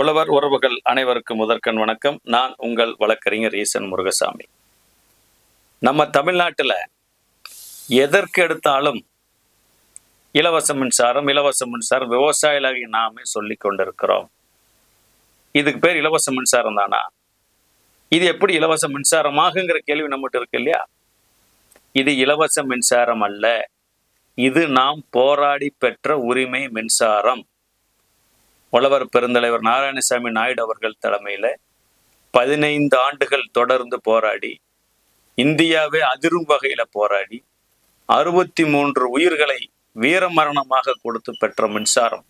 உழவர் உறவுகள் அனைவருக்கும் முதற்கண் வணக்கம். நான் உங்கள் வழக்கறிஞர் ஈசன் முருகசாமி. நம்ம தமிழ்நாட்டில் எதற்கு எடுத்தாலும் இலவச மின்சாரம் விவசாயிகளாகி நாமே சொல்லி கொண்டிருக்கிறோம். இதுக்கு பேர் இலவச மின்சாரம் தானா? இது எப்படி இலவச மின்சாரமாகுங்கிற கேள்வி நம்மகிட்ட இருக்கு இல்லையா? இது இலவச மின்சாரம் அல்ல, இது நாம் போராடி பெற்ற உரிமை மின்சாரம். உழவர் பெருந்தலைவர் நாராயணசாமி நாயுடு அவர்கள் தலைமையில் 15 ஆண்டுகள் தொடர்ந்து போராடி, இந்தியாவே அதிரும் வகையில போராடி 63 உயிர்களை வீரமரணமாக கொடுத்து பெற்ற மின்சாரம்.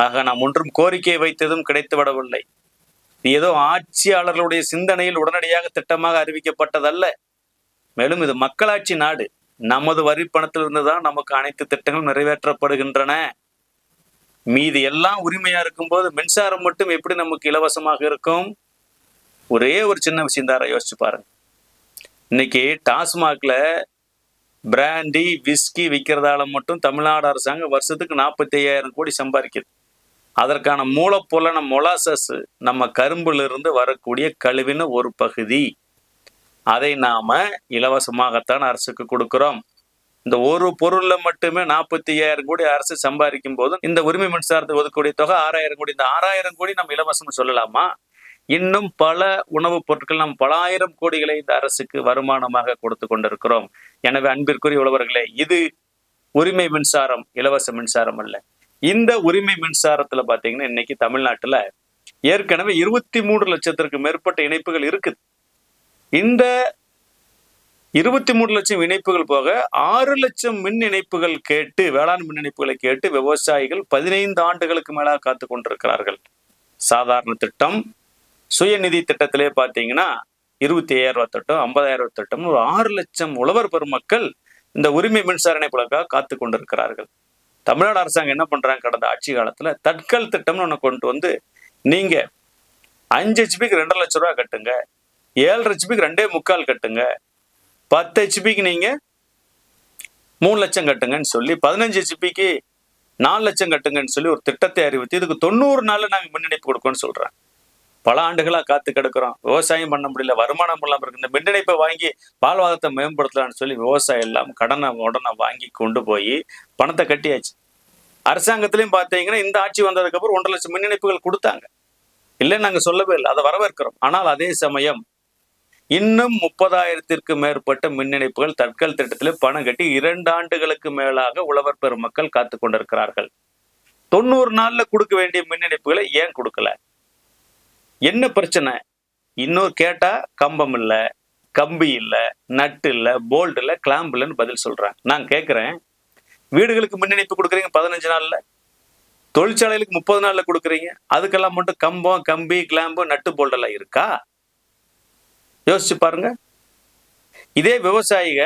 ஆக நாம் ஒன்றும் கோரிக்கை வைத்ததும் கிடைத்துவிடவில்லை. ஏதோ ஆட்சியாளர்களுடைய சிந்தனையில் உடனடியாக திட்டமாக அறிவிக்கப்பட்டதல்ல. மேலும் இது மக்களாட்சி நாடு. நமது வரி பணத்திலிருந்து தான் நமக்கு அனைத்து திட்டங்களும் நிறைவேற்றப்படுகின்றன. மீது எல்லாம் உரிமையா இருக்கும்போது மின்சாரம் மட்டும் எப்படி நமக்கு இலவசமாக இருக்கும்? ஒரே ஒரு சின்ன விஷயம் தார யோசிச்சு பாருங்க. இன்னைக்கு டாஸ்மாக்ல பிராண்டி விஸ்கி விற்கிறதால மட்டும் தமிழ்நாடு அரசாங்கம் வருஷத்துக்கு 45,000 கோடி சம்பாதிக்குது. அதற்கான மூலப்பொருளான மொலாசஸ் நம்ம கரும்புல இருந்து வரக்கூடிய கழிவின் ஒரு பகுதி. அதை நாம இலவசமாகத்தான் அரசுக்கு கொடுக்கிறோம். இந்த ஒரு பொருள்ல மட்டுமே 45,000 கோடி அரசு சம்பாதிக்கும் போது இந்த உரிமை மின்சாரத்தை ஒதுக்கக்கூடிய தொகை 6,000 கோடி. இந்த 6,000 கோடி நம்ம இலவசம் சொல்லலாமா? இன்னும் பல உணவுப் பொருட்கள் நாம் பல ஆயிரம் கோடிகளை இந்த அரசுக்கு வருமானமாக கொடுத்து கொண்டிருக்கிறோம். எனவே அன்பிற்குரிய உழவர்களே, இது உரிமை மின்சாரம், இலவச மின்சாரம் அல்ல. இந்த உரிமை மின்சாரத்துல பாத்தீங்கன்னா இன்னைக்கு தமிழ்நாட்டுல ஏற்கனவே 23 லட்சத்திற்கு மேற்பட்ட இணைப்புகள் இருக்குது. இந்த 23 லட்சம் இணைப்புகள் போக 6 லட்சம் மின் இணைப்புகள் கேட்டு, வேளாண் மின் இணைப்புகளை கேட்டு விவசாயிகள் 15 ஆண்டுகளுக்கு மேலாக காத்து கொண்டிருக்கிறார்கள். சாதாரண திட்டம், சுயநிதி திட்டத்திலே பார்த்தீங்கன்னா 25,000 ரூபாய் திட்டம், 50,000 திட்டம், ஒரு 6 லட்சம் உழவர் பெருமக்கள் இந்த உரிமை மின்சார இணைப்புகளுக்காக காத்து கொண்டிருக்கிறார்கள். தமிழ்நாடு அரசாங்கம் என்ன பண்றாங்க? கடந்த ஆட்சி காலத்துல தட்கல் திட்டம்னு ஒன்று கொண்டு வந்து, நீங்க 5 ஹெச்பிக்கு 2.5 லட்சம் ரூபாய் கட்டுங்க, 7 ஹெச்பிக்கு 2.25 கட்டுங்க, 10 ஹெச்பிக்கு நீங்க 3 லட்சம் கட்டுங்கன்னு சொல்லி, 15 ஹெச்பிக்கு 4 லட்சம் கட்டுங்கன்னு சொல்லி ஒரு திட்டத்தை அறிவித்து, இதுக்கு 90 நாள்ல நாங்க மின் இணைப்பு கொடுக்கோன்னு சொல்றேன். பல ஆண்டுகளா காத்து கிடக்கிறோம், விவசாயம் பண்ண முடியல, வருமானம் இல்லாம இருக்கு. இந்த மின் இணைப்பை வாங்கி வாழ்வாதாரத்தை மேம்படுத்தலாம்னு சொல்லி விவசாயம் எல்லாம் கடனை உடனே வாங்கி கொண்டு போய் பணத்தை கட்டியாச்சு. அரசாங்கத்திலையும் பார்த்தீங்கன்னா இந்த ஆட்சி வந்ததுக்கு அப்புறம் 1.5 லட்சம் மின் இணைப்புகள் கொடுத்தாங்க. இல்லைன்னு நாங்க சொல்லவே இல்லை, அதை வரவேற்கிறோம். ஆனால் அதே சமயம் இன்னும் 30,000த்திற்கு மேற்பட்ட மின் இணைப்புகள் தட்கல் திட்டத்தில் பணம் கட்டி 2 ஆண்டுகளுக்கு மேலாக உழவர் பெருமக்கள் காத்து கொண்டிருக்கிறார்கள். 90 நாள்ல கொடுக்க வேண்டிய மின் இணைப்புகளை ஏன் கொடுக்கல? என்ன பிரச்சனை? இன்னொரு கேட்டா கம்பம் இல்ல, கம்பி இல்ல, நட்டு இல்ல, போல்ட் இல்ல, கிளாம்ப் இல்லைன்னு பதில் சொல்றாங்க. நான் கேட்கிறேன், வீடுகளுக்கு மின் இணைப்பு கொடுக்குறீங்க 15 நாள்ல, தொழிற்சாலைகளுக்கு 30 நாள்ல கொடுக்குறீங்க, அதுக்கெல்லாம் மட்டும் கம்பம், கம்பி, கிளாம்பு, நட்டு, போல்ட் எல்லாம் இருக்கா? யோசிச்சு பாருங்க. இதே விவசாயிக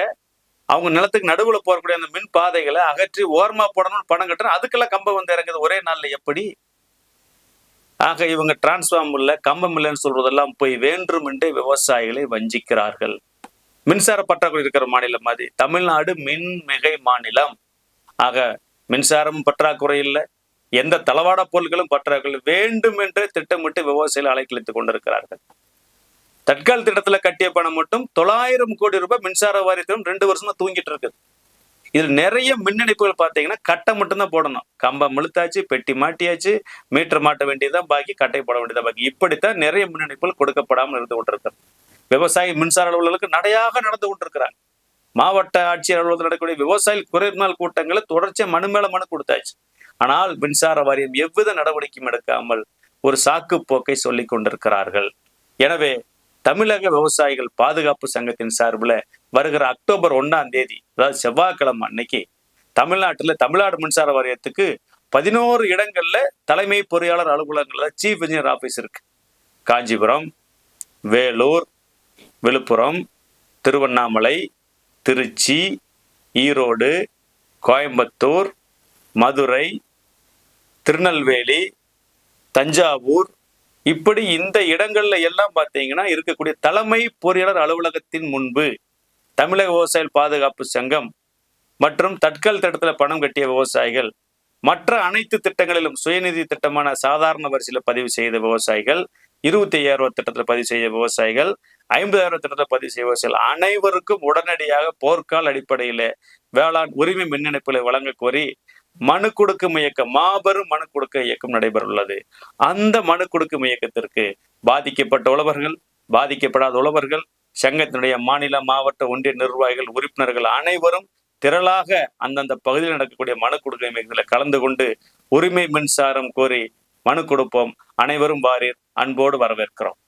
அவங்க நிலத்துக்கு நடுவுல போறக்கூடிய அந்த மின் பாதைகளை அகற்றி ஓரமா போடணும்னு பணம் கட்டுறோம், அதுக்கெல்லாம் கம்பம் வந்து இறங்குது ஒரே நாள்ல. எப்படி? ஆக இவங்க டிரான்ஸ்ஃபார்ம் இல்ல, கம்பம் இல்லைன்னு சொல்றதெல்லாம் போய் வேண்டும் என்று விவசாயிகளை வஞ்சிக்கிறார்கள். மின்சார பற்றாக்குறை இருக்கிற மாநிலம் மாதிரி தமிழ்நாடு மின் மிகை மாநிலம். ஆக மின்சாரம் பற்றாக்குறை இல்லை, எந்த தளவாட பொருட்களும் பற்றாக்குறை, வேண்டும் என்றே திட்டமிட்டு விவசாயிகள் அலைக்கழித்துக் கொண்டிருக்கிறார்கள். தட்கால் திட்டத்துல கட்டிய பணம் மட்டும் 900 கோடி ரூபாய் மின்சார வாரியத்திலும் 2 வருஷமா தூங்கிட்டு இருக்குது. இதுல நிறைய மின் இணைப்புகள் பார்த்தீங்கன்னா கட்டை மட்டும்தான் போடணும், கம்பம் இழுத்தாச்சு, பெட்டி மாட்டியாச்சு, மீட்டர் மாட்ட வேண்டியதான் பாக்கி, கட்டை போட வேண்டியதான் பாக்கி. இப்படித்தான் நிறைய மின் இணைப்புகள் கொடுக்கப்படாமல் இருந்து கொண்டிருக்கிறது. விவசாய மின்சார அலுவலர்களுக்கு நடையாக நடந்து கொண்டிருக்கிறாங்க. மாவட்ட ஆட்சியர் அலுவலகத்தில் நடக்கக்கூடிய விவசாய குறை நாள் கூட்டங்களை தொடர்ச்சியா மனு மேல மனு கொடுத்தாச்சு. ஆனால் மின்சார வாரியம் எவ்வித நடவடிக்கையும் எடுக்காமல் ஒரு சாக்கு போக்கை சொல்லிக் கொண்டிருக்கிறார்கள். எனவே தமிழக விவசாயிகள் பாதுகாப்பு சங்கத்தின் சார்பில் வருகிற அக்டோபர் 1ஆம் தேதி, அதாவது செவ்வாய்க்கிழமை அன்னைக்கு, தமிழ்நாடு மின்சார வாரியத்துக்கு 11 இடங்கள்ல தலைமை பொறியாளர் அலுவலகங்கள்ல சீஃப் இன்ஜினியர் ஆபீஸ் இருக்கு. காஞ்சிபுரம், வேலூர், விழுப்புரம், திருவண்ணாமலை, திருச்சி, ஈரோடு, கோயம்புத்தூர், மதுரை, திருநெல்வேலி, தஞ்சாவூர், இப்படி இந்த இடங்கள்ல எல்லாம் பார்த்தீங்கன்னா இருக்கக்கூடிய தலைமை பொறியாளர் அலுவலகத்தின் முன்பு தமிழக விவசாயிகள் பாதுகாப்பு சங்கம் மற்றும் தட்கல் திட்டத்தில் பணம் கட்டிய விவசாயிகள் மற்ற அனைத்து திட்டங்களிலும் சுயநிதி திட்டமான சாதாரண வரிசையில் பதிவு செய்த விவசாயிகள், 25,000 திட்டத்தில் பதிவு செய்த விவசாயிகள், 50,000 திட்டத்தில் பதிவு செய்த விவசாயிகள் அனைவருக்கும் உடனடியாக போர்க்கால அடிப்படையில் வேளாண் உரிமை மின் இணைப்புகளை வழங்க கோரி மனு கொடுக்கும் இயக்கம், மாபெரும் மனு கொடுக்க இயக்கம் நடைபெற உள்ளது. அந்த மனு கொடுக்கும் இயக்கத்திற்கு பாதிக்கப்பட்ட உழவர்கள், பாதிக்கப்படாத உழவர்கள், சங்கத்தினுடைய மாநில, மாவட்ட, ஒன்றிய நிர்வாகிகள், உறுப்பினர்கள் அனைவரும் திரளாக அந்தந்த பகுதியில் நடக்கக்கூடிய மனு கொடுக்கும் இயக்கத்தில் கலந்து கொண்டு உரிமை மின்சாரம் கோரி மனு கொடுப்போம். அனைவரும் வாரீர், அன்போடு வரவேற்கிறோம்.